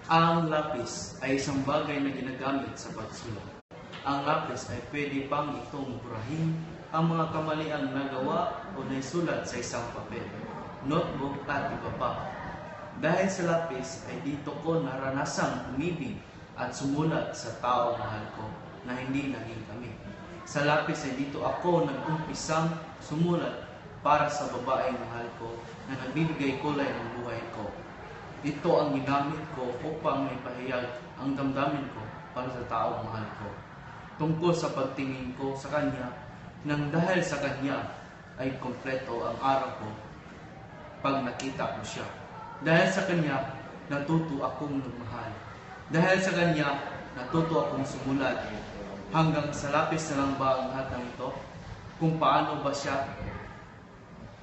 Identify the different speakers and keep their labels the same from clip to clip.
Speaker 1: Ang lapis ay isang bagay na ginagamit sa pagsulat. Ang lapis ay pwede pang itong burahin ang mga kamaliang nagawa o naisulat sa isang papel, notebook at iba pa. Dahil sa lapis ay dito ko naranasang umibig at sumulat sa taong mahal ko na hindi naging kami. Sa lapis ay dito ako nag-umpisang sumulat para sa babaeng mahal ko na nagbibigay kulay ng buhay ko. Ito ang ginamit ko upang maipahayag ang damdamin ko para sa taong mahal ko. Tungkol sa pagtingin ko sa kanya, nang dahil sa kanya ay kompleto ang araw ko pag nakita ko siya. Dahil sa kanya, natuto akong magmahal. Dahil sa kanya, natuto akong sumulat. Hanggang sa lapis na lang ba ang lahat ng ito? Kung paano ba siya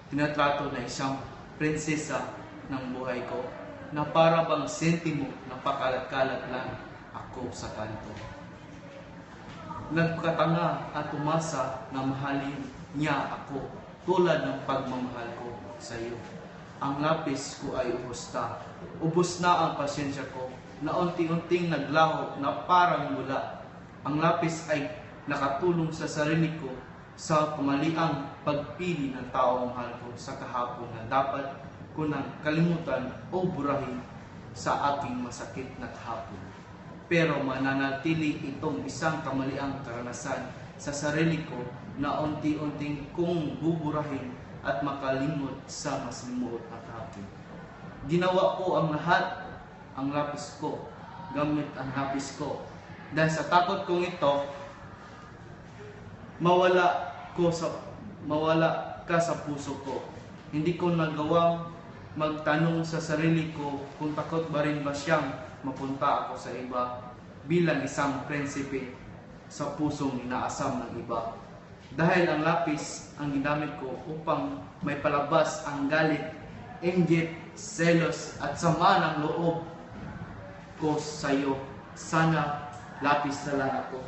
Speaker 1: tinatrato na isang prinsesa ng buhay ko, na para bang sentimo na pakalat-kalat lang ako sa kanto. Nagkatanga at umasa na mahalin niya ako tulad ng pagmamahal ko sa iyo. Ang lapis ko ay ubos na. Ubos na ang pasyensya ko na unti-unting naglaho na parang mula. Ang lapis ay nakatulong sa sarili ko sa kamaliang pagpili ng taong mahal ko sa kahapon na dapat ko nang kalimutan o burahin sa aking masakit na kahapon. Pero mananatili itong isang kamaliang karanasan sa sarili ko na unti-unting kong buburahin at makalimot sa mas limuot na kahapon. Ginawa ko ang lahat, ang lapis ko, gamit ang lapis ko. Dahil sa takot kong ito, mawala ka sa puso ko. Hindi ko nagawang magtanong sa sarili ko kung takot ba rin ba siyang mapunta ako sa iba bilang isang prinsipe sa pusong inaasam ng iba. Dahil ang lapis ang ginamit ko upang may palabas ang galit, inggit, selos at sama ng loob ko sa iyo. Sana lapis na lang ako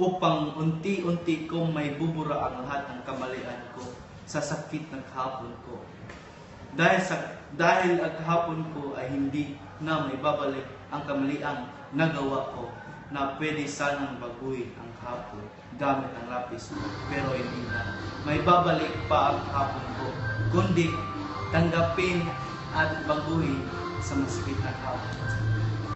Speaker 1: upang unti-unti kong may bubura ang lahat ng kamalian ko sa sakit ng kahapon ko. Dahil ang kahapon ko ay hindi na may babalik ang kamaliang nagawa ko na pwede sanang baguhin ang kahapon gamit ang lapis ko, pero hindi na. May babalik pa ang kahapon ko, kundi tanggapin at baguhin sa masakit na kahapon.